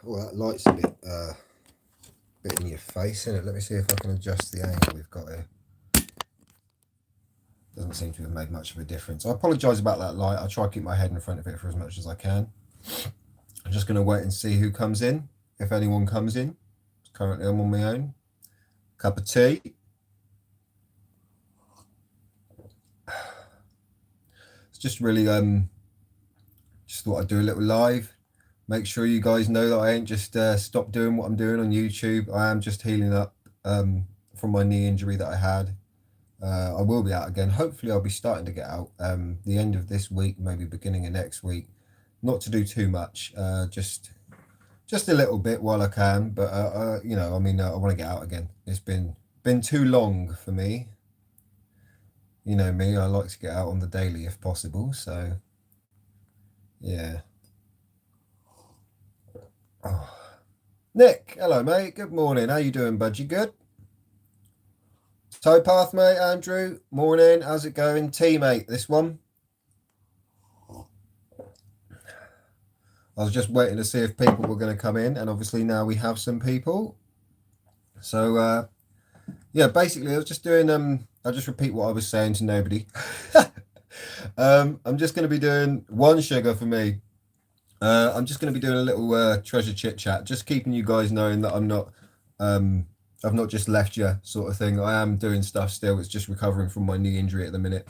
Well, that light's a bit in your face, isn't it? Let me see if I can adjust the angle we've got here. Doesn't seem to have made much of a difference. I apologise about that light. I'll try to keep my head in front of it for as much as I can. I'm just going to wait and see who comes in, if anyone comes in. Currently, I'm on my own. Cup of tea. It's just really, just thought I'd do a little live. Make sure you guys know that I ain't just stopped doing what I'm doing on YouTube. I am just healing up from my knee injury that I had. I will be out again. Hopefully, I'll be starting to get out the end of this week, maybe beginning of next week. Not to do too much, just a little bit while I can. But you know, I mean, I want to get out again. It's been too long for me. You know me, I like to get out on the daily if possible. So, yeah. Oh. Nick, hello, mate. Good morning. How you doing, bud? You good? Towpath, mate. Andrew, morning. How's it going? Teammate, this one. I was just waiting to see if people were going to come in, and obviously now we have some people. So, yeah, basically, I was just doing. I'll just repeat what I was saying to nobody. I'm just going to be doing one sugar for me. I'm just going to be doing a little treasure chit chat, just keeping you guys knowing that I've not just left you, sort of thing. I am doing stuff still. It's just recovering from my knee injury at the minute.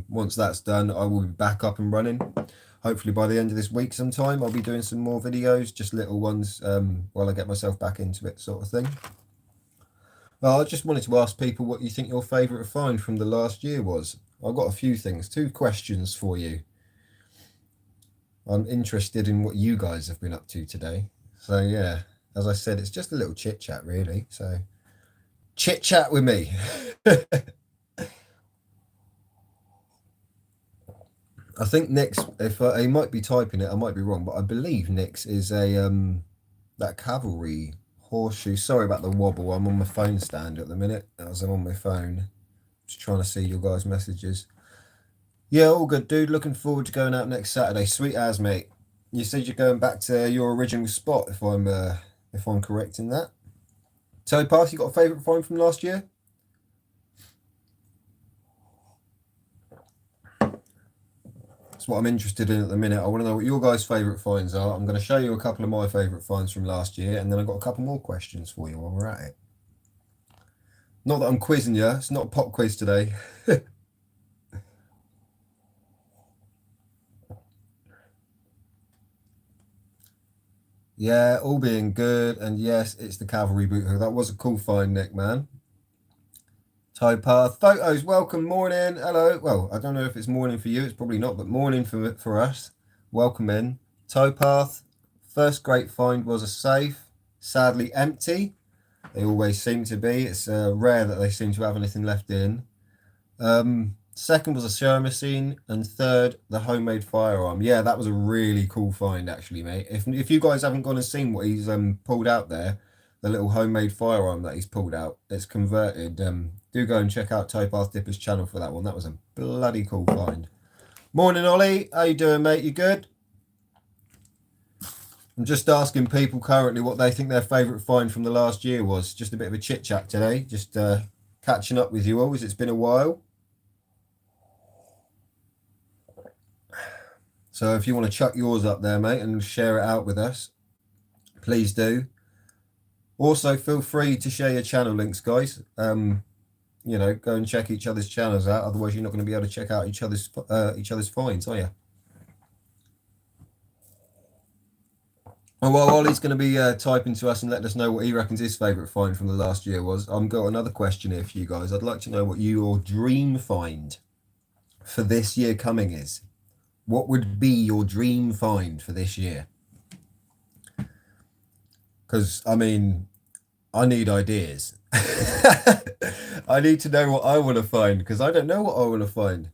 Once that's done, I will be back up and running. Hopefully by the end of this week sometime, I'll be doing some more videos, just little ones, while I get myself back into it, sort of thing. I just wanted to ask people what you think your favourite find from the last year was. I've got a few things, 2 questions for you. I'm interested in what you guys have been up to today. So yeah, as I said, it's just a little chit chat really. So chit chat with me. I think Nick's, if he might be typing it, I might be wrong, but I believe Nick's is a that cavalry horseshoe. Sorry about the wobble. I'm on my phone stand at the minute as I'm on my phone. Just trying to see your guys' messages. Yeah, all good, dude. Looking forward to going out next Saturday. Sweet as, mate. You said you're going back to your original spot, if I'm correct in that. Towpath, you got a favourite find from last year? That's what I'm interested in at the minute. I want to know what your guys' favourite finds are. I'm going to show you a couple of my favourite finds from last year, and then I've got a couple more questions for you while we're at it. Not that I'm quizzing you. It's not a pop quiz today. Yeah, all being good. And yes, it's the cavalry boot hook. That was a cool find, Nick, man. Towpath. Photos, welcome, morning. Hello. Well, I don't know if it's morning for you. It's probably not, but morning for us. Welcome in. Towpath. First great find was a safe. Sadly empty. They always seem to be. It's rare that they seem to have anything left in. Second was a show machine, and third, the homemade firearm. Yeah, that was a really cool find, actually, mate. If you guys haven't gone and seen what he's pulled out there, the little homemade firearm that he's pulled out, it's converted. Do go and check out Towpath Dipper's channel for that one. That was a bloody cool find. Morning, Ollie. How you doing, mate? You good? I'm just asking people currently what they think their favourite find from the last year was. Just a bit of a chit chat today. Just catching up with you all, as it's been a while. So if you want to chuck yours up there, mate, and share it out with us, please do. Also, feel free to share your channel links, guys. You know, go and check each other's channels out. Otherwise, you're not going to be able to check out each other's finds, are you? Oh, well, Ollie's going to be typing to us and letting us know what he reckons his favourite find from the last year was. I've got another question here for you guys. I'd like to know what your dream find for this year coming is. What would be your dream find for this year? Because, I mean, I need ideas. I need to know what I want to find, because I don't know what I want to find.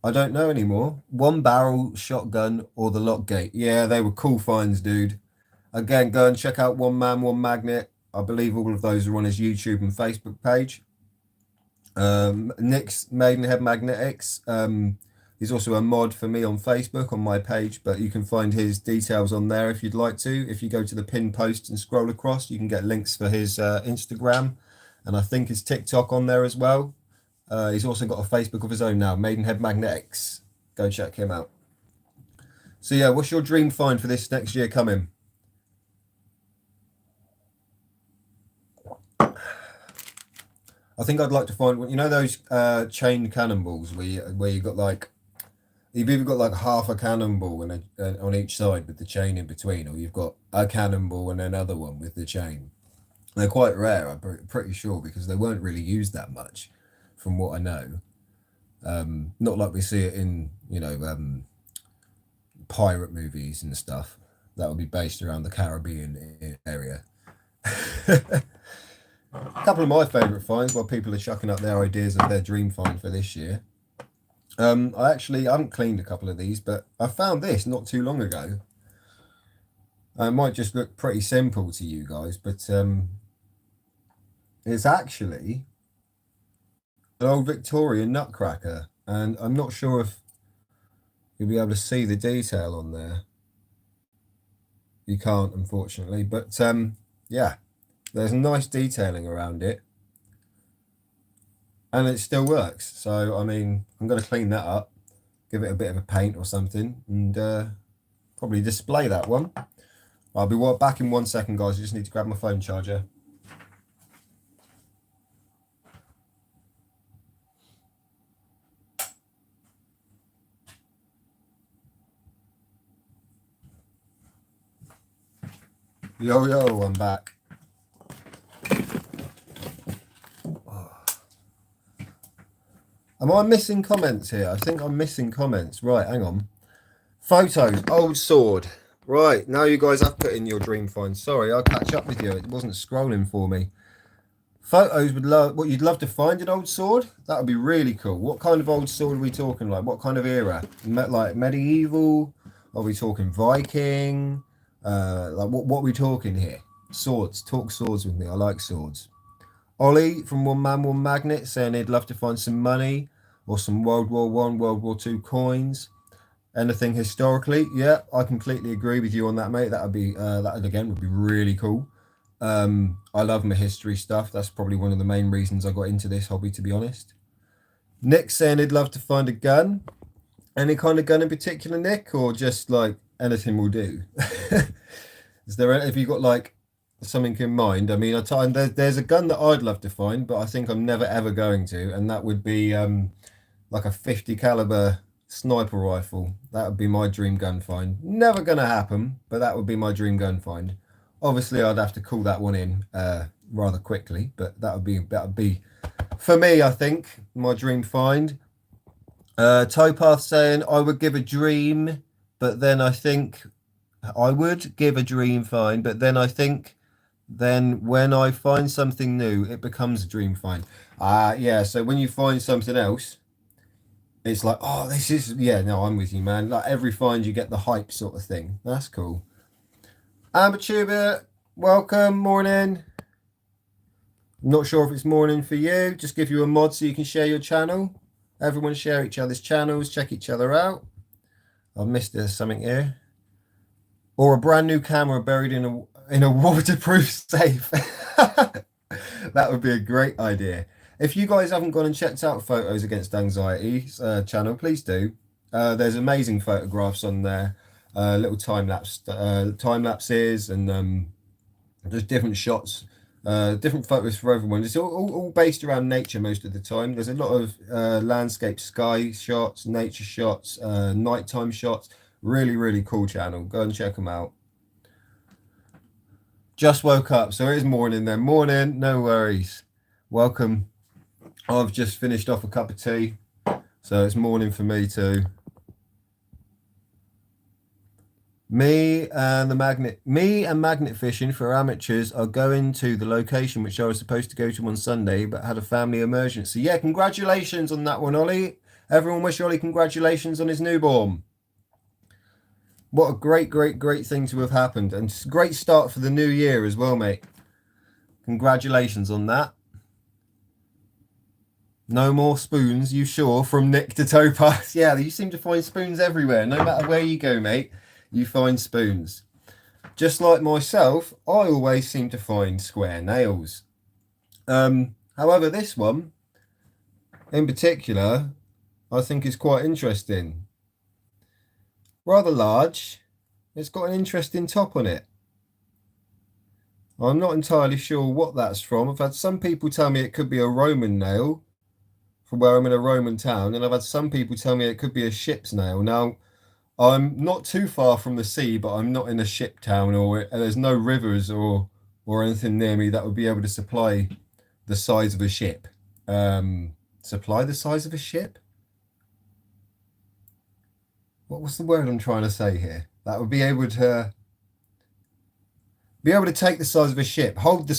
I don't know anymore. One barrel, shotgun, or the lock gate. Yeah, they were cool finds, dude. Again, go and check out One Man, One Magnet. I believe all of those are on his YouTube and Facebook page. Nick's Maidenhead Magnetics. He's also a mod for me on Facebook on my page, but you can find his details on there if you'd like to. If you go to the pin post and scroll across, you can get links for his Instagram, and I think his TikTok on there as well. He's also got a Facebook of his own now, Maidenhead Magnetics. Go check him out. So yeah, what's your dream find for this next year coming? I think I'd like to find, you know, those chain cannonballs where you got like, you've either got like half a cannonball and on each side with the chain in between, or you've got a cannonball and another one with the chain. They're quite rare, I'm pretty sure, because they weren't really used that much, from what I know. Not like we see it in, you know, pirate movies and stuff that would be based around the Caribbean area. A couple of my favourite finds while people are chucking up their ideas of their dream find for this year. I haven't cleaned a couple of these, but I found this not too long ago. It might just look pretty simple to you guys, but it's actually an old Victorian nutcracker, and I'm not sure if you'll be able to see the detail on there. You can't, unfortunately, but yeah. There's nice detailing around it, and it still works. So, I mean, I'm going to clean that up, give it a bit of a paint or something, and probably display that one. I'll be back in 1 second, guys. I just need to grab my phone charger. Yo, yo, I'm back. Am I missing comments here? I think I'm missing comments. Right, hang on. Photos, old sword. Right, now you guys have put in your dream find. Sorry, I'll catch up with you. It wasn't scrolling for me. Photos would love what you'd love to find an old sword. That would be really cool. What kind of old sword are we talking like? What kind of era? Like medieval? Are we talking Viking? Like what are we talking here? Swords. Talk swords with me. I like swords. Ollie from One Man One Magnet saying he'd love to find some money or some World War One, World War Two coins. Anything historically, yeah, I completely agree with you on that, mate. That again would be really cool. I love my history stuff. That's probably one of the main reasons I got into this hobby, to be honest. Nick saying he'd love to find a gun. Any kind of gun in particular, Nick, or just like anything will do? Have you got like something in mind? I mean, there's a gun that I'd love to find, but I think I'm never ever going to, and that would be like a 50 caliber sniper rifle. That would be my dream gun find. Never gonna happen, but that would be my dream gun find. Obviously, I'd have to call that one in rather quickly, but that would be for me, I think, my dream find. Towpath saying I would give a dream, but then I think I would give a dream find, but then I think then when I find something new, it becomes a dream find. Yeah, so when you find something else, it's like, oh, this is, yeah, no, I'm with you, man. Like every find you get the hype sort of thing. That's cool. Ambertuber, welcome, morning. I'm not sure if it's morning for you. Just give you a mod so you can share your channel. Everyone share each other's channels, check each other out. I've missed something here. Or a brand new camera buried in a waterproof safe. That would be a great idea. If you guys haven't gone and checked out Photos Against Anxiety's channel, please do. There's amazing photographs on there, little time lapses, and just different shots, different photos for everyone. It's all based around nature most of the time. There's a lot of landscape, sky shots, nature shots, nighttime shots. Really, really cool channel. Go and check them out. Just woke up, so it is morning then. Morning, no worries. Welcome. I've just finished off a cup of tea, so it's morning for me too. Me and magnet fishing for amateurs are going to the location which I was supposed to go to on Sunday, but had a family emergency. Yeah, congratulations on that one, Ollie. Everyone wish Ollie congratulations on his newborn. What a great, great, great thing to have happened, and great start for the new year as well, mate. Congratulations on that. No more spoons, you sure? From Nick to Topaz. Yeah, you seem to find spoons everywhere. No matter where you go, mate, you find spoons. Just like myself, I always seem to find square nails. However, this one in particular, I think is quite interesting. Rather large. It's got an interesting top on it. I'm not entirely sure what that's from. I've had some people tell me it could be a Roman nail from where I'm in a Roman town, and I've had some people tell me it could be a ship's nail. Now, I'm not too far from the sea, but I'm not in a ship town, or there's no rivers or anything near me that would be able to supply the size of a ship. Supply the size of a ship? What was the word I'm trying to say here? That would be able to take the size of a ship, hold the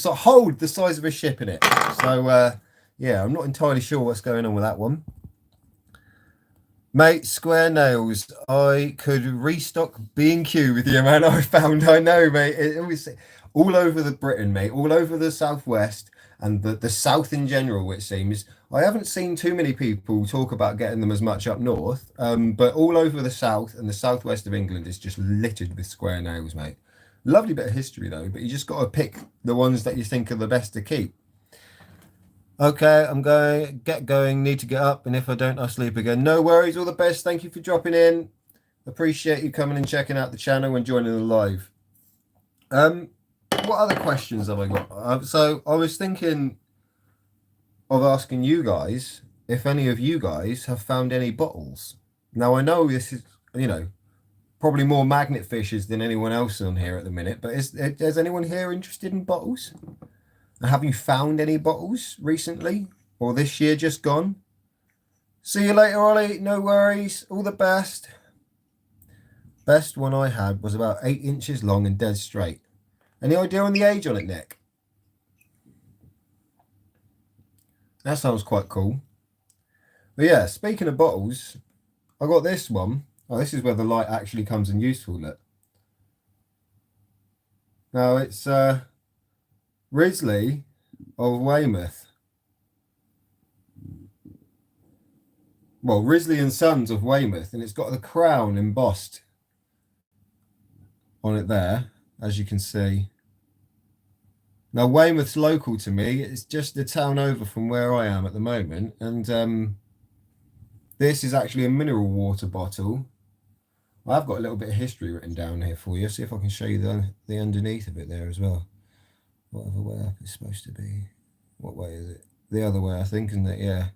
size of a ship in it. So yeah, I'm not entirely sure what's going on with that one. Mate, square nails. I could restock B&Q with the amount I found. I know, mate. It was all over the Britain, mate, all over the southwest and the south in general, it seems. I haven't seen too many people talk about getting them as much up north, but all over the south and the southwest of England is just littered with square nails, mate. Lovely bit of history though, but you just got to pick the ones that you think are the best to keep. Okay, I'm going, get going, need to get up, and if I don't, I'll sleep again. No worries, all the best. Thank you for dropping in. Appreciate you coming and checking out the channel and joining the live. What other questions have I got? So I was thinking of asking you guys if any of you guys have found any bottles. Now I know this is, probably more magnet fishes than anyone else on here at the minute, but is anyone here interested in bottles? Have you found any bottles recently or this year just gone? See you later, Ollie. No worries. All the best. Best one I had was about 8 inches long and dead straight. Any idea on the age on it, Nick? That sounds quite cool. But yeah, speaking of bottles, I got this one. Oh, this is where the light actually comes in useful, look. Now it's Risley of Weymouth. Well, Risley and Sons of Weymouth, and it's got the crown embossed on it there, as you can see. Now, Weymouth's local to me. It's just the town over from where I am at the moment. And this is actually a mineral water bottle. I've got a little bit of history written down here for you. See if I can show you the underneath of it there as well. Whatever way up it's supposed to be. What way is it? The other way, I think, isn't it? Yeah.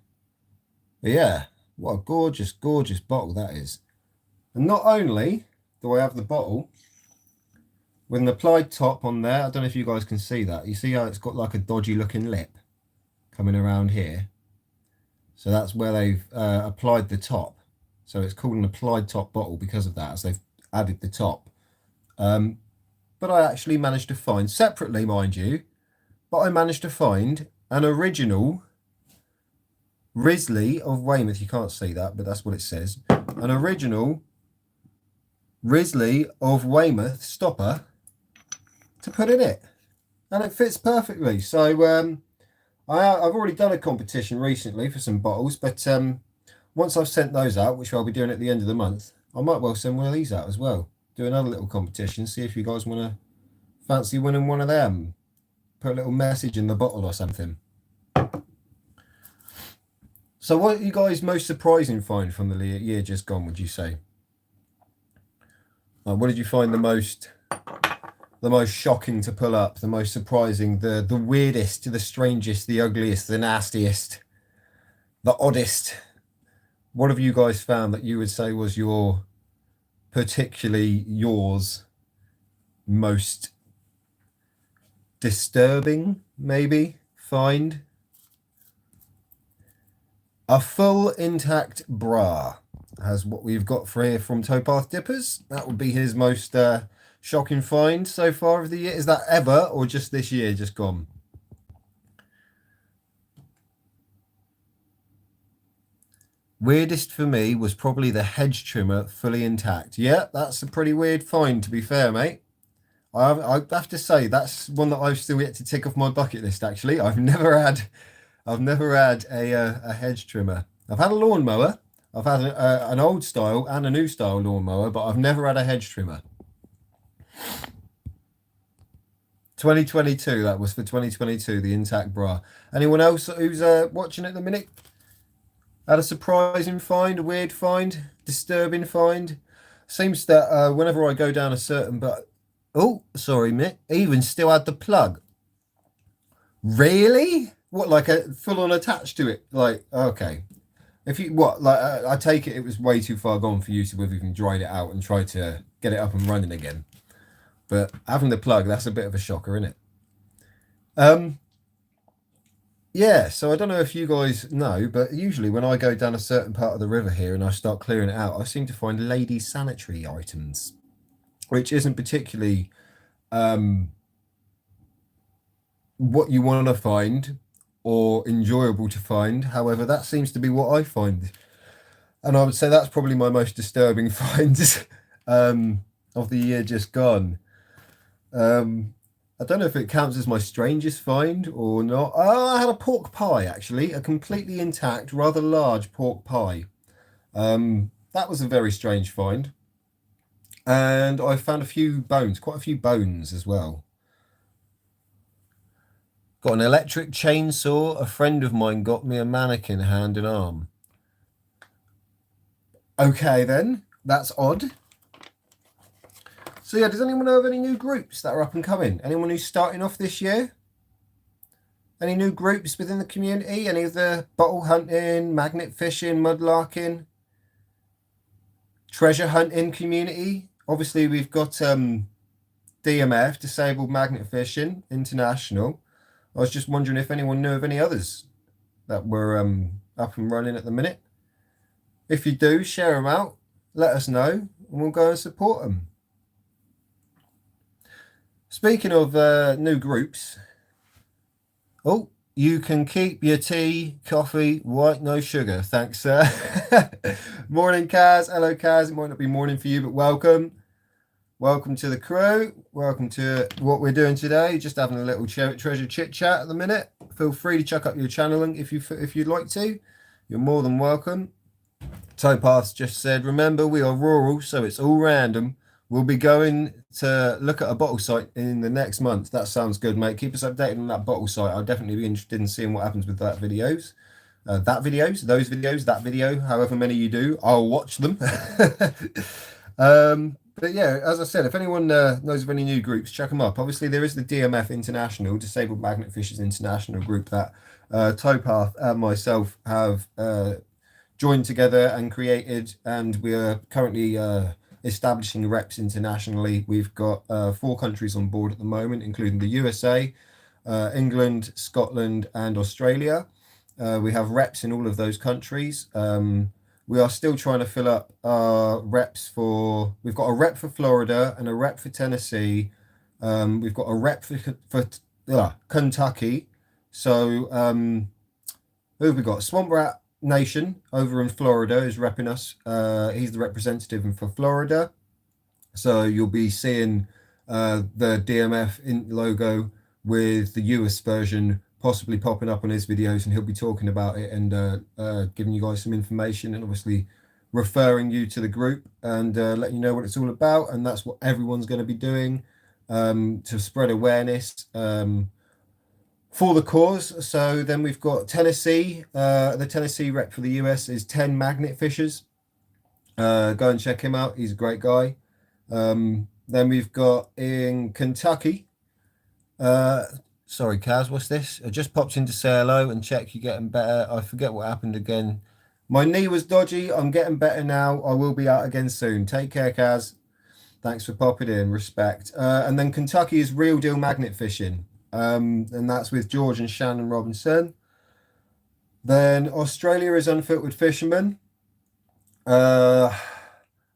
But yeah, what a gorgeous, gorgeous bottle that is. And not only do I have the bottle with an applied top on there. I don't know if you guys can see that. You see how it's got like a dodgy looking lip coming around here? So that's where they've applied the top. So it's called an applied top bottle because of that, as they've added the top. But I actually managed to find, separately mind you, but I managed to find an original Risley of Weymouth. You can't see that, but that's what it says. An original Risley of Weymouth stopper to put in it. And it fits perfectly. So I've already done a competition recently for some bottles, but once I've sent those out, which I'll be doing at the end of the month, I might well send one of these out as well. Do another little competition, see if you guys want to fancy winning one of them. Put a little message in the bottle or something. So what are you guys most surprising find from the year just gone, would you say? What did you find the most shocking to pull up, the most surprising, the weirdest, the strangest, the ugliest, the nastiest, the oddest? What have you guys found that you would say was particularly yours most disturbing, maybe, find? A full intact bra has what we've got for here from Towpath Dippers. That would be his most shocking find so far of the year. Is that ever or just this year just gone? Weirdest for me was probably the hedge trimmer fully intact. Yeah, that's a pretty weird find, to be fair, mate. I have to say that's one that I've still yet to tick off my bucket list, actually. I've never had I've never had a hedge trimmer. I've had a lawnmower. I've had an old style and a new style lawnmower, but I've never had a hedge trimmer. 2022, that was for 2022, the intact bra. Anyone else who's watching at the minute had a surprising find, a weird find, disturbing find? Seems that whenever I go down a certain but oh, sorry, Mick, even still had the plug. Really? What, like a full on attached to it? Like, okay. If you what, like I take it was way too far gone for you to have even dried it out and tried to get it up and running again. But having the plug, that's a bit of a shocker, isn't it? Yeah, so I don't know if you guys know, but usually when I go down a certain part of the river here and I start clearing it out, I seem to find ladies' sanitary items, which isn't particularly um, what you want to find or enjoyable to find. However, that seems to be what I find. And I would say that's probably my most disturbing find of the year just gone. Um, I don't know if it counts as my strangest find or not. Oh, I had a pork pie actually, a completely intact, rather large pork pie. That was a very strange find. And I found a few bones, quite a few bones as well. Got an electric chainsaw. A friend of mine got me a mannequin hand and arm. Okay, then. That's odd. So, yeah, does anyone know of any new groups that are up and coming? Anyone who's starting off this year? Any new groups within the community? Any of the bottle hunting, magnet fishing, mudlarking, treasure hunting community? Obviously, we've got DMF, Disabled Magnet Fishing International. I was just wondering if anyone knew of any others that were up and running at the minute. If you do, share them out. Let us know, and we'll go and support them. Speaking of new groups, oh, you can keep your tea, coffee, white, no sugar. Thanks, sir. Morning, Kaz. Hello, Kaz. It might not be morning for you, but welcome. Welcome to the crew. Welcome to what we're doing today. Just having a little treasure chit chat at the minute. Feel free to chuck up your channel link if you'd like to. You're more than welcome. Towpath's just said, remember we are rural, so it's all random. We'll be going to look at a bottle site in the next month. That sounds good, mate. Keep us updated on that bottle site. I'll definitely be interested in seeing what happens with that videos. Those videos, that video, however many you do, I'll watch them. But yeah, as I said, if anyone knows of any new groups, check them up. Obviously, there is the DMF International, Disabled Magnet Fishers International group that Towpath and myself have joined together and created, and we are currently establishing reps internationally. We've got 4 countries on board at the moment, including the USA, England, Scotland, and Australia. We have reps in all of those countries. We are still trying to fill up our reps for. We've got a rep for Florida and a rep for Tennessee. We've got a rep for Kentucky. So who have we got? Swamp Rat Nation over in Florida is repping us. He's the representative for Florida. So you'll be seeing the DMF logo with the US version possibly popping up on his videos, and he'll be talking about it and giving you guys some information and obviously referring you to the group and letting you know what it's all about. And that's what everyone's going to be doing to spread awareness for the cause. So then we've got Tennessee. The Tennessee rep for the US is 10 Magnet Fishers. Go and check him out. He's a great guy. Then we've got in Kentucky. Sorry, Kaz, what's this? I just popped in to say hello and check you're getting better. I forget what happened again. My knee was dodgy. I'm getting better now. I will be out again soon. Take care, Kaz. Thanks for popping in. Respect. And then Kentucky is Real Deal Magnet Fishing. And that's with George and Shannon Robinson. Then Australia is Unfiltered Fishermen. And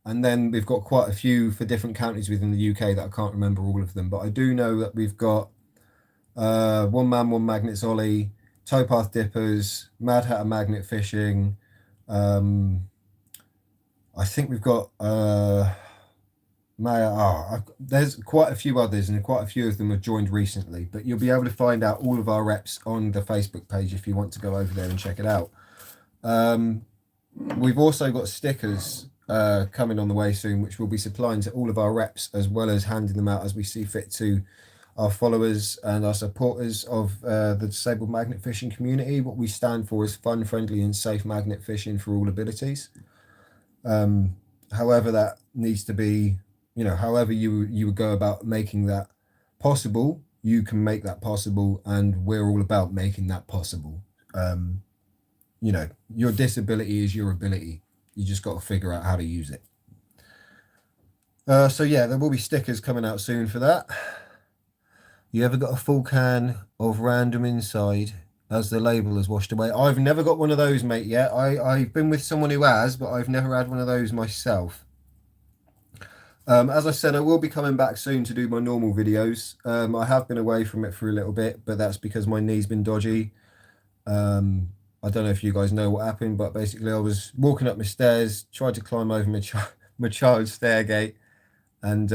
then we've got quite a few for different counties within the UK that I can't remember all of them. But I do know that we've got One Man, One Magnets Ollie, Towpath Dippers, Mad Hatter Magnet Fishing. I think we've got there's quite a few others, and quite a few of them have joined recently. But you'll be able to find out all of our reps on the Facebook page if you want to go over there and check it out. We've also got stickers coming on the way soon, which we'll be supplying to all of our reps, as well as handing them out as we see fit to our followers and our supporters of the disabled magnet fishing community. What we stand for is fun, friendly, and safe magnet fishing for all abilities. However that needs to be, however you would go about making that possible, you can make that possible, and we're all about making that possible. Your disability is your ability. You just got to figure out how to use it. So yeah, there will be stickers coming out soon for that. You ever got a full can of random inside as the label is washed away? I've never got one of those, mate, yet. I've been with someone who has, but I've never had one of those myself. As I said, I will be coming back soon to do my normal videos. I have been away from it for a little bit, but that's because my knee's been dodgy. I don't know if you guys know what happened, but basically I was walking up my stairs, tried to climb over my child's stair gate, and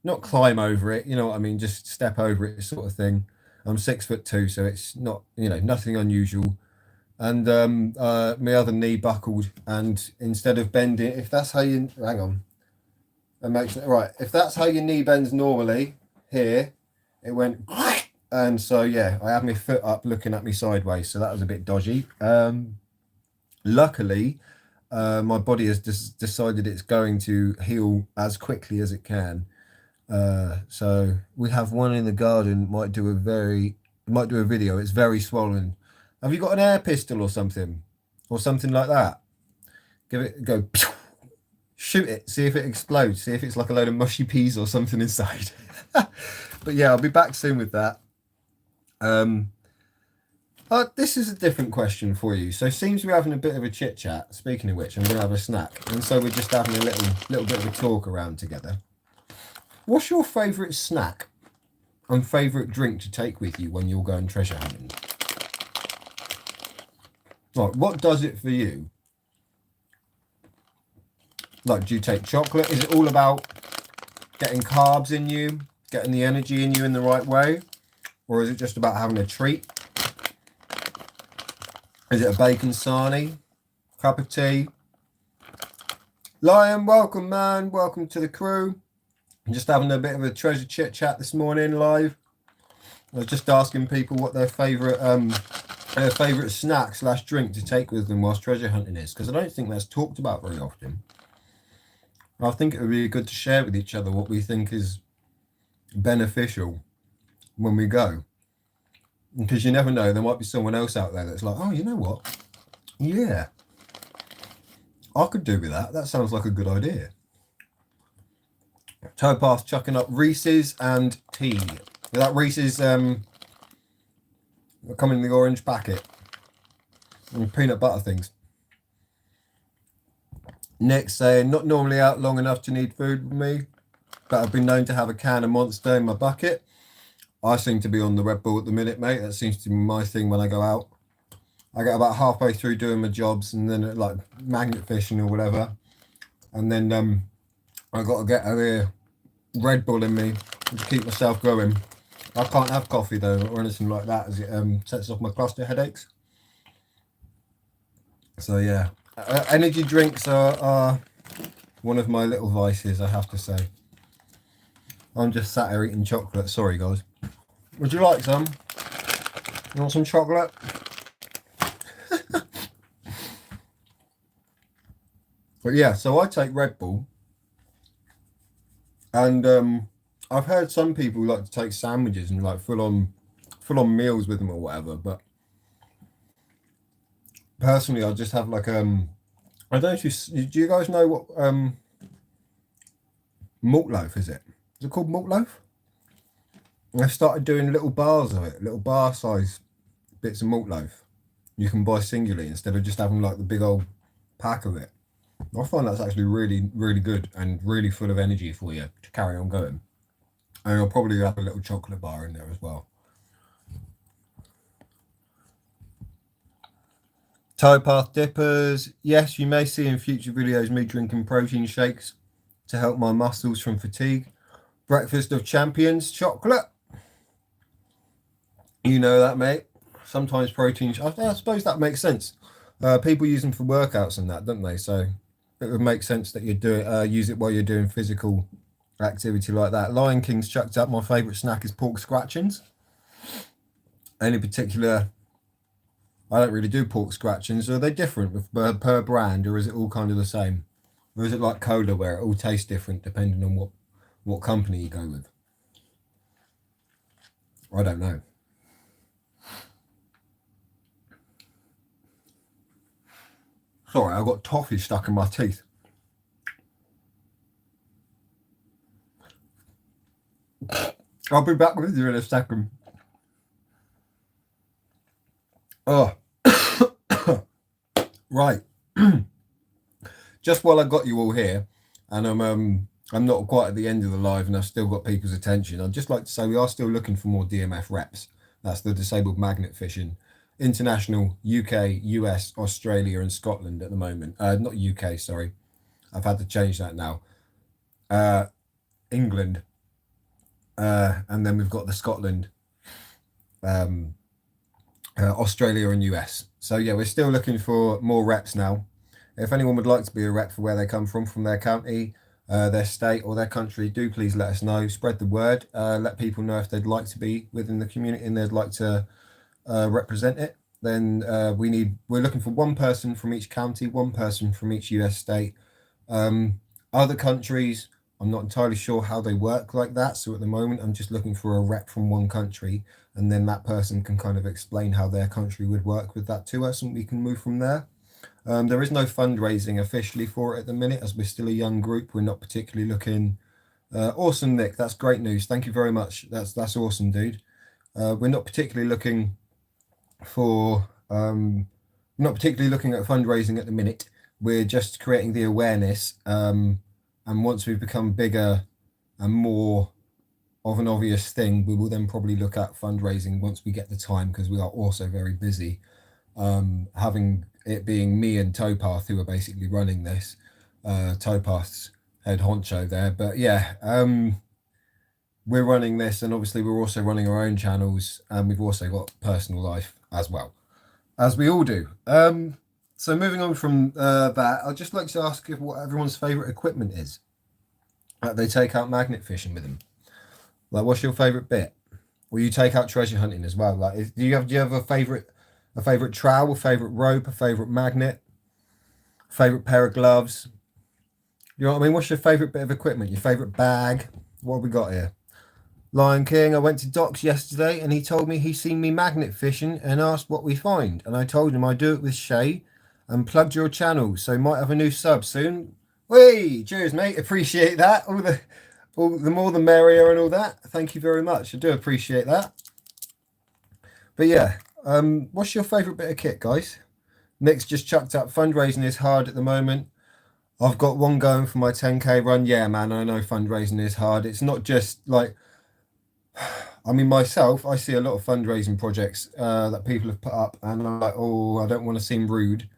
not climb over it, you know what I mean, just step over it sort of thing. I'm 6'2", so it's not, nothing unusual. And my other knee buckled, and instead of bending, if that's how you, hang on, and make sure, right, if that's how your knee bends normally, here, it went, and so yeah, I had my foot up looking at me sideways, so that was a bit dodgy. Luckily, my body has decided it's going to heal as quickly as it can. So we have one in the garden, might do a video. It's very swollen. Have you got an air pistol or something like that? Give it go, shoot it, see if it explodes, see if it's like a load of mushy peas or something inside. But yeah, I'll be back soon with that. This is a different question for you. So seems we're having a bit of a chit chat. Speaking of which, I'm gonna have a snack, and so we're just having a little bit of a talk around together. What's your favourite snack and favourite drink to take with you when you're going treasure hunting? Like, what does it for you? Like, do you take chocolate? Is it all about getting carbs in you, getting the energy in you in the right way? Or is it just about having a treat? Is it a bacon sarnie? Cup of tea? Lion, welcome, man. Welcome to the crew. I'm just having a bit of a treasure chit chat this morning live. I was just asking people what their favourite snack / drink to take with them whilst treasure hunting is, because I don't think that's talked about very often. I think it would be good to share with each other what we think is beneficial when we go, because you never know, there might be someone else out there that's like, oh, you know what, yeah, I could do with that. That sounds like a good idea. Towpath chucking up Reese's and tea. That Reese's come in the orange packet and peanut butter things. Nick saying, not normally out long enough to need food with me, but I've been known to have a can of Monster in my bucket. I seem to be on the Red Bull at the minute, mate. That seems to be my thing when I go out. I get about halfway through doing my jobs, and then like magnet fishing or whatever, and then I got to get a Red Bull in me to keep myself going. I can't have coffee though, or anything like that, as it sets off my cluster headaches. So yeah, energy drinks are one of my little vices, I have to say. I'm just sat here eating chocolate. Sorry, guys. Would you like some? You want some chocolate? But yeah, so I take Red Bull. And I've heard some people like to take sandwiches and like full on meals with them or whatever. But personally, I just have like I don't know if do you guys know what malt loaf is? It is it called malt loaf? And I've started doing little bars of it, little bar size bits of malt loaf. You can buy singularly instead of just having like the big old pack of it. I find that's actually really, really good and really full of energy for you to carry on going. And I'll probably have a little chocolate bar in there as well. Towpath dippers. Yes, you may see in future videos me drinking protein shakes. to help my muscles from fatigue. Breakfast of champions, chocolate. You know that, mate. Sometimes protein. I suppose that makes sense. People use them for workouts and that, don't they? So it would make sense that you do it. Use it while you're doing physical activity like that. Lion King's chucked up. My favourite snack is pork scratchings. Any particular? I don't really do pork scratchings. Are they different per brand, or is it all kind of the same? Or is it like cola where it all tastes different depending on what company you go with? I don't know. Sorry, I've got toffee stuck in my teeth. I'll be back with you in a second. Oh, right. Just while I got you all here, and I'm not quite at the end of the live, and I've still got people's attention. I'd just like to say we are still looking for more DMF reps. That's the disabled magnet fishing, international, UK, US, Australia, and Scotland at the moment. Not UK, sorry. I've had to change that now. England, and then we've got the Scotland, Australia, and US. So yeah, we're still looking for more reps now. If anyone would like to be a rep for where they come from their county, their state, or their country, do please let us know. Spread the word. Let people know if they'd like to be within the community and they'd like to represent it. Then we're looking for one person from each county, one person from each US state. Other countries, I'm not entirely sure how they work like that. So at the moment, I'm just looking for a rep from one country, and then that person can kind of explain how their country would work with that to us, and we can move from there. There is no fundraising officially for it at the minute, as we're still a young group. We're not particularly looking. Awesome, Nick. That's great news. Thank you very much. That's awesome, dude. We're not particularly looking for. Not particularly looking at fundraising at the minute. We're just creating the awareness. And once we've become bigger and more of an obvious thing, we will then probably look at fundraising once we get the time, because we are also very busy. Having it being me and Towpath who are basically running this, Towpath's head honcho there, but yeah, we're running this, and obviously we're also running our own channels, and we've also got personal life as well, as we all do. So moving on from that, I'd just like to ask if what everyone's favorite equipment is that they take out magnet fishing with them. Like, what's your favorite bit? Or you take out treasure hunting as well? Like, do you have a favorite trowel, a favorite rope, a favorite magnet, favorite pair of gloves? You know what I mean? What's your favorite bit of equipment? Your favorite bag? What have we got here? Lion King. I went to Doc's yesterday, and he told me he's seen me magnet fishing and asked what we find. And I told him I do it with Shay, and plugged your channel, so might have a new sub soon. Whey! Cheers, mate. Appreciate that. All the more the merrier and all that. Thank you very much. I do appreciate that. But yeah, what's your favourite bit of kit, guys? Nick's just chucked up. Fundraising is hard at the moment. I've got one going for my 10K run. Yeah, man, I know fundraising is hard. It's not just like, I mean, myself, I see a lot of fundraising projects that people have put up, and I'm like, oh, I don't want to seem rude.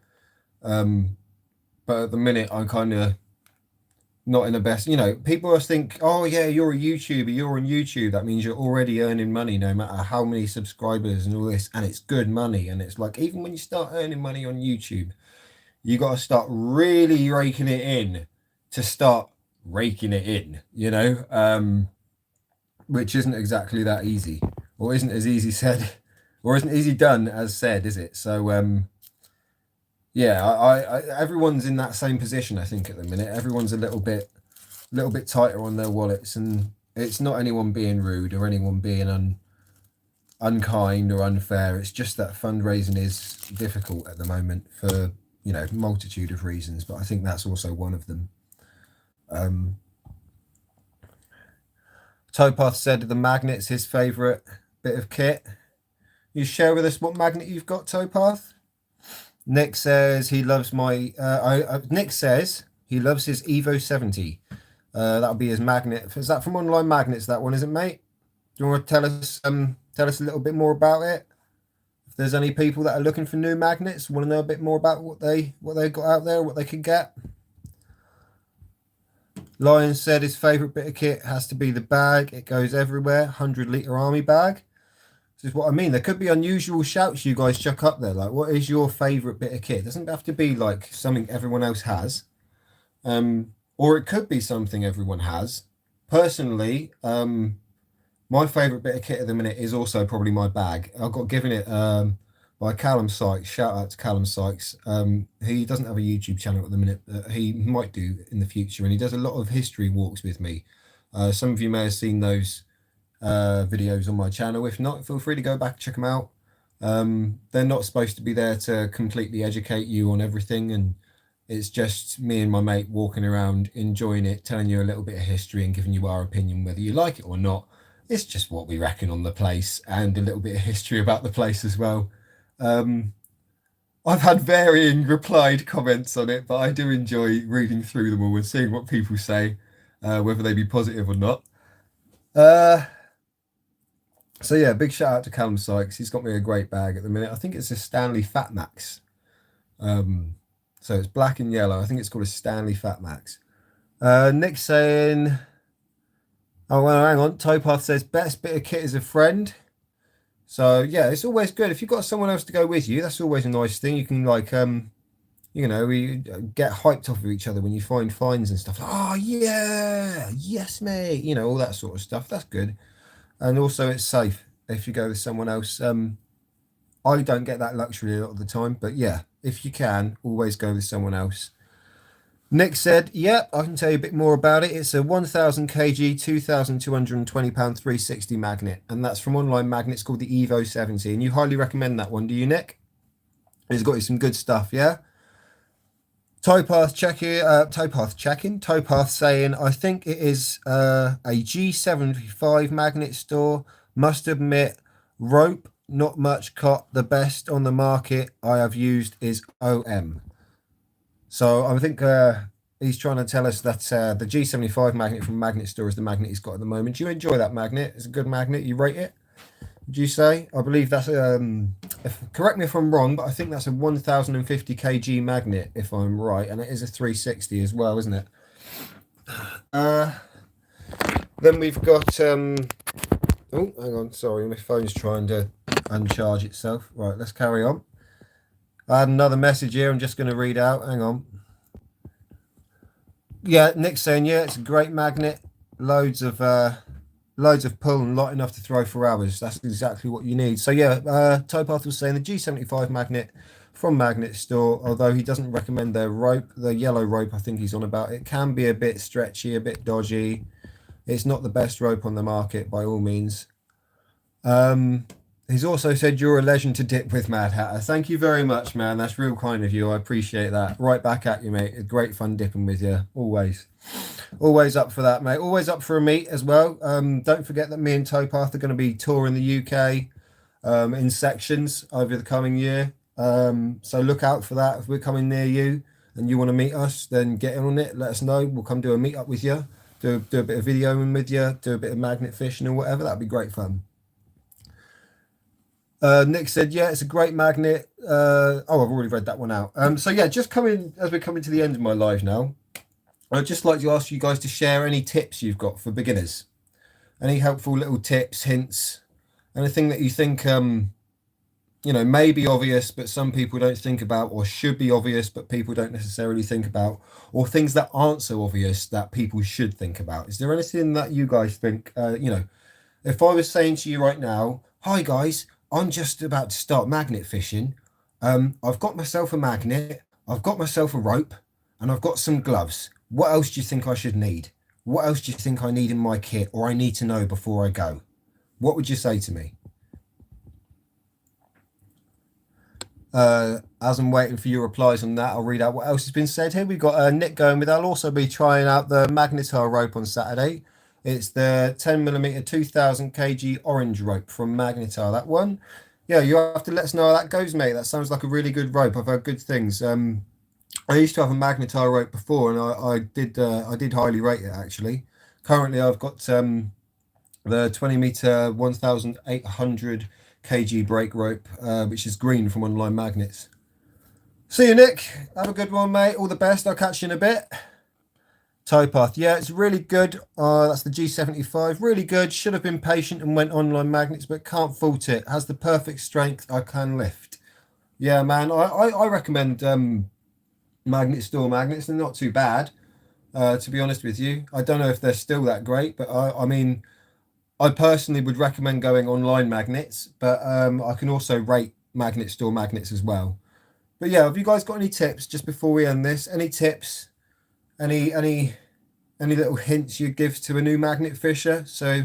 But at the minute, I'm kind of not in the best, people always think, oh yeah, you're a YouTuber, you're on YouTube, that means you're already earning money no matter how many subscribers and all this, and it's good money. And it's like, even when you start earning money on YouTube, you got to start really raking it in to start raking it in, which isn't exactly that easy, or isn't as easy said, or isn't easy done as said, is it? So yeah, I everyone's in that same position, I think, at the minute. Everyone's a little bit tighter on their wallets, and it's not anyone being rude or anyone being unkind or unfair. It's just that fundraising is difficult at the moment for multitude of reasons, but I think that's also one of them. Towpath said the magnet's his favorite bit of kit. You share with us what magnet you've got, Towpath. Nick says he loves Nick says he loves his Evo 70. That'll be his magnet. Is that from Online Magnets, that one, is it, mate? Do you want to tell us a little bit more about it? If there's any people that are looking for new magnets, want to know a bit more about what they got out there, what they could get. Lion said his favourite bit of kit has to be the bag. It goes everywhere. 100-litre army bag. This is what I mean. There could be unusual shouts you guys chuck up there. Like, what is your favourite bit of kit? It doesn't have to be like something everyone else has. Or it could be something everyone has. Personally, my favourite bit of kit at the minute is also probably my bag. I got given it by Callum Sykes. Shout out to Callum Sykes. He doesn't have a YouTube channel at the minute. He might do in the future, and he does a lot of history walks with me. Some of you may have seen those videos on my channel. If not, feel free to go back and check them out. They're not supposed to be there to completely educate you on everything, and it's just me and my mate walking around, enjoying it, telling you a little bit of history and giving you our opinion, whether you like it or not. It's just what we reckon on the place and a little bit of history about the place as well. I've had varying replied comments on it, but I do enjoy reading through them all and seeing what people say, whether they be positive or not. So yeah, big shout out to Callum Sykes. He's got me a great bag at the minute. I think it's a Stanley Fat Max. So it's black and yellow. I think it's called a Stanley Fat Max. Nick's saying, oh, well, hang on. Towpath says, best bit of kit is a friend. So yeah, it's always good. If you've got someone else to go with you, that's always a nice thing. You can like, you know, we get hyped off of each other when you find finds and stuff. Like, oh yeah, yes, mate. You know, all that sort of stuff. That's good. And also it's safe if you go with someone else. I don't get that luxury a lot of the time, but yeah, if you can, always go with someone else. Nick said, yeah, I can tell you a bit more about it. It's a 1000 kg, 2,220 pound 360 magnet, and that's from Online Magnets called the Evo 70. And you highly recommend that one, do you, Nick? It's got you some good stuff, yeah? Towpath saying, I think it is a G75 magnet store. Must admit, rope, not much cot. The best on the market I have used is OM. So I think he's trying to tell us that the G75 magnet from Magnet Store is the magnet he's got at the moment. Do you enjoy that magnet? It's a good magnet. You rate it? Would you say? I believe that's correct me if I'm wrong, but I think that's a 1050 kg magnet, if I'm right, and it is a 360 as well, isn't it? Then we've got oh, hang on, sorry, my phone's trying to uncharge itself. Right, let's carry on. I had another message here. I'm just going to read out. Hang on. Yeah, Nick's saying, yeah, it's a great magnet. Loads of pull and light enough to throw for hours. That's exactly what you need. So yeah, Towpath was saying the G75 magnet from Magnet Store, although he doesn't recommend their rope, the yellow rope I think he's on about. It can be a bit stretchy, a bit dodgy. It's not the best rope on the market by all means. He's also said you're a legend to dip with, Mad Hatter. Thank you very much, man. That's real kind of you. I appreciate that. Right back at you, mate. It's great fun dipping with you. Always. Always up for that, mate. Always up for a meet as well. Don't forget that me and Towpath are going to be touring the UK in sections over the coming year. So look out for that. If we're coming near you and you want to meet us, then get in on it. Let us know. We'll come do a meet up with you. Do a bit of videoing with you. Do a bit of magnet fishing or whatever. That'd be great fun. Nick said, yeah, it's a great magnet. Oh, I've already read that one out. So yeah, just coming as we're coming to the end of my live now, I'd just like to ask you guys to share any tips you've got for beginners. Any helpful little tips, hints, anything that you think, you know, may be obvious, but some people don't think about, or should be obvious, but people don't necessarily think about, or things that aren't so obvious that people should think about. Is there anything that you guys think, you know, if I was saying to you right now, hi guys, I'm just about to start magnet fishing. I've got myself a magnet, I've got myself a rope, and I've got some gloves. What else do you think I should need? What else do you think I need in my kit, or I need to know before I go? What would you say to me? As I'm waiting for your replies on that, I'll read out what else has been said here. We've got Nick going with, I'll also be trying out the Magnetar rope on Saturday. It's the 10mm 2000 kg orange rope from Magnetar, that one. Yeah, you have to let us know how that goes, mate. That sounds like a really good rope. I've heard good things. I used to have a Magnetar rope before, and I did highly rate it, actually. Currently, I've got the 20-meter 1800 kg brake rope, which is green from Online Magnets. See you, Nick. Have a good one, mate. All the best. I'll catch you in a bit. Towpath, yeah, it's really good. That's the G75, really good. Should have been patient and went online magnets, but can't fault it. Has the perfect strength. I can lift. Yeah, man, I recommend Magnet Store magnets. They're not too bad, to be honest with you. I don't know if they're still that great, but I mean, I personally would recommend going online magnets, but I can also rate Magnet Store magnets as well. But yeah, have you guys got any tips just before we end this? Any tips? Any little hints you'd give to a new magnet fisher? So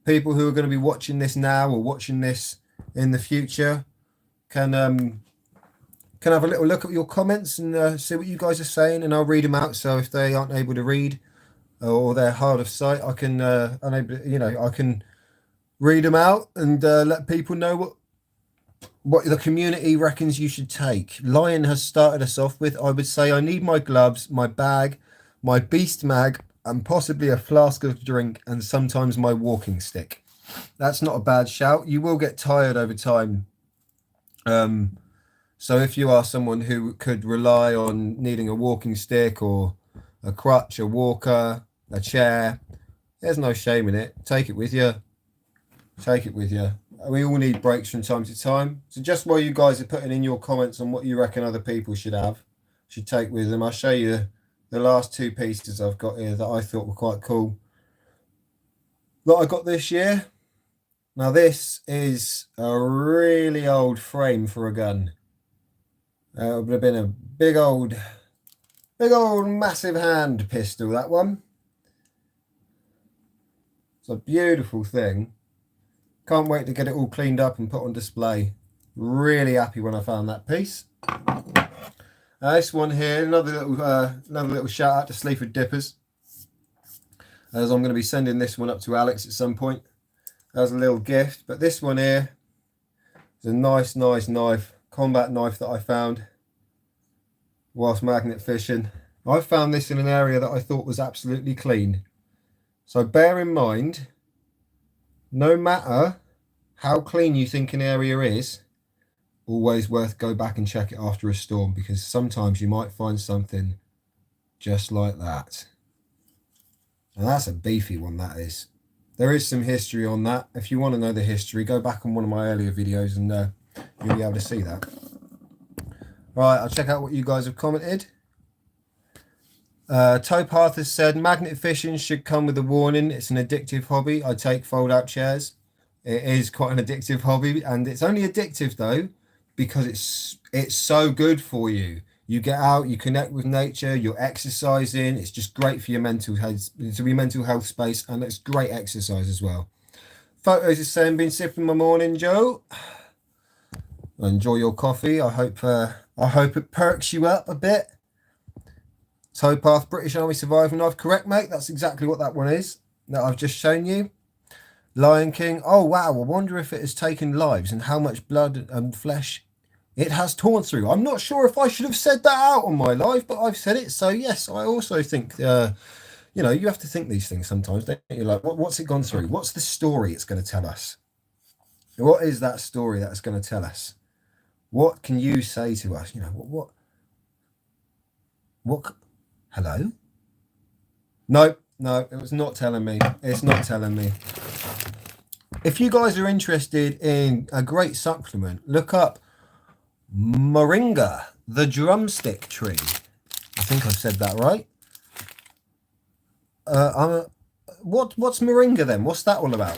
people who are going to be watching this now or watching this in the future can have a little look at your comments and see what you guys are saying, and I'll read them out. So if they aren't able to read or they're hard of sight, I can I can read them out and let people know what the community reckons you should take. Lion has started us off with, I would say, I need my gloves, my bag, my beast mag, and possibly a flask of drink, and sometimes my walking stick. That's not a bad shout. You will get tired over time. So if you are someone who could rely on needing a walking stick or a crutch, a walker, a chair, there's no shame in it. Take it with you. Take it with you. We all need breaks from time to time. So just while you guys are putting in your comments on what you reckon other people should take with them, I'll show you the last two pieces I've got here that I thought were quite cool that I got this year. Now this is a really old frame for a gun. It would have been a big old massive hand pistol, that one. It's a beautiful thing. Can't wait to get it all cleaned up and put on display. Really happy when I found that piece. This one here, another little shout out to Sleaford Dippers, as I'm going to be sending this one up to Alex at some point as a little gift. But this one here is a nice knife, combat knife that I found whilst magnet fishing. I found this in an area that I thought was absolutely clean. So bear in mind, no matter how clean you think an area is, always worth go back and check it after a storm, because sometimes you might find something just like that. And that's a beefy one, that is. There is some history on that. If you want to know the history, go back on one of my earlier videos and you'll be able to see that. Right, I'll check out what you guys have commented. Towpath has said, magnet fishing should come with a warning. It's an addictive hobby. I take fold out chairs. It is quite an addictive hobby, and it's only addictive though because it's so good for you. You get out, you connect with nature, you're exercising. It's just great for your mental health, to be mental health space, and it's great exercise as well. Photos is saying, been sipping my morning, Joe. Enjoy your coffee. I hope it perks you up a bit. Towpath, British Army survival knife. Correct, mate. That's exactly what that one is that I've just shown you. Lion King. Oh, wow. I wonder if it has taken lives and how much blood and flesh it has torn through. I'm not sure if I should have said that out on my live, but I've said it. So, yes, I also think, you have to think these things sometimes, don't you? Like, what's it gone through? What's the story it's going to tell us? What is that story that's going to tell us? What can you say to us? What? Hello? No, it was not telling me. It's not telling me. If you guys are interested in a great supplement, look up Moringa, the drumstick tree. I think I've said that right. What's Moringa then? What's that all about?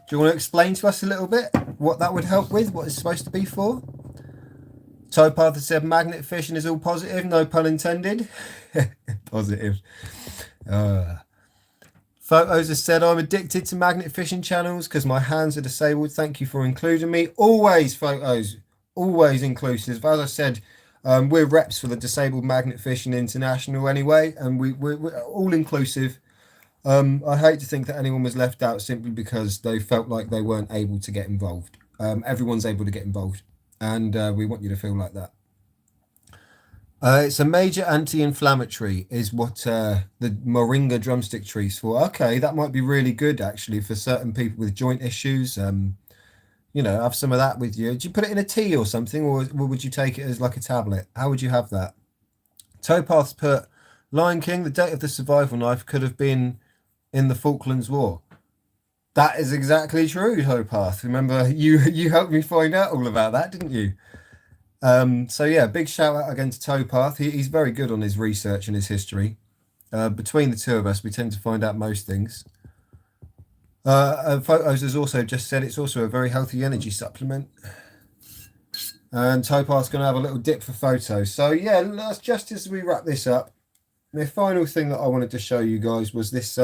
Do you want to explain to us a little bit what that would help with, what it's supposed to be for? Towpath has said magnet fishing is all positive, no pun intended. Positive. Photos has said, I'm addicted to magnet fishing channels because my hands are disabled. Thank you for including me. Always, Photos, always inclusive. As I said, we're reps for the Disabled Magnet Fishing International anyway, and we're all inclusive. I hate to think that anyone was left out simply because they felt like they weren't able to get involved. Everyone's able to get involved, and we want you to feel like that. It's a major anti-inflammatory is what the Moringa drumstick tree is for. Okay, that might be really good actually for certain people with joint issues. Have some of that with you. Do you put it in a tea or something, or would you take it as like a tablet? How would you have that? Towpath's put Lion King, the date of the survival knife could have been in the Falklands War. That is exactly true, Towpath. Remember, you helped me find out all about that, didn't you? So yeah, big shout out again to Towpath. He's very good on his research and his history. Between the two of us, we tend to find out most things. Photos has also just said it's also a very healthy energy supplement. And Towpath's going to have a little dip for photos. So yeah, just as we wrap this up, the final thing that I wanted to show you guys was this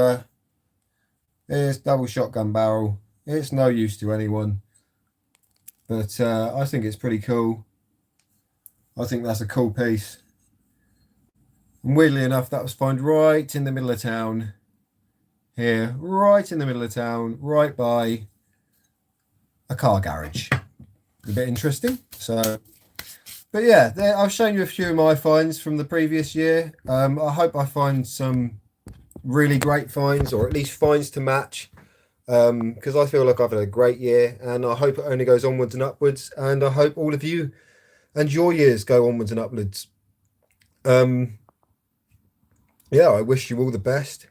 this double shotgun barrel. It's no use to anyone, but I think it's pretty cool. I think that's a cool piece. And weirdly enough, that was found right in the middle of town. Here, right in the middle of town, right by a car garage. A bit interesting. So, but yeah, I've shown you a few of my finds from the previous year. I hope I find some really great finds, or at least finds to match, because I feel like I've had a great year, and I hope it only goes onwards and upwards, and I hope all of you and your years go onwards and upwards. Yeah, I wish you all the best.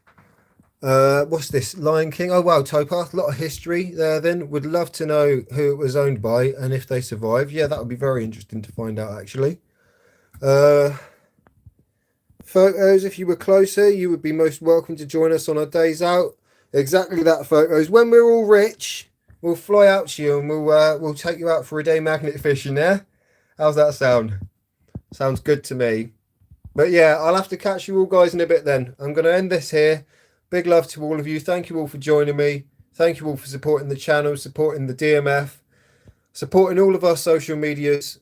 What's this? Lion King. Oh wow, Towpath, a lot of history there then. Would love to know who it was owned by and if they survived. Yeah, that would be very interesting to find out actually. Photos, if you were closer, you would be most welcome to join us on our days out. Exactly that, photos. When we're all rich, we'll fly out to you and we'll take you out for a day magnet fishing, yeah? How's that sound? Sounds good to me. But yeah, I'll have to catch you all guys in a bit then. I'm going to end this here. Big love to all of you. Thank you all for joining me. Thank you all for supporting the channel, supporting the DMF, supporting all of our social medias.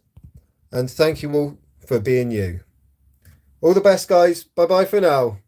And thank you all for being you. All the best, guys. Bye-bye for now.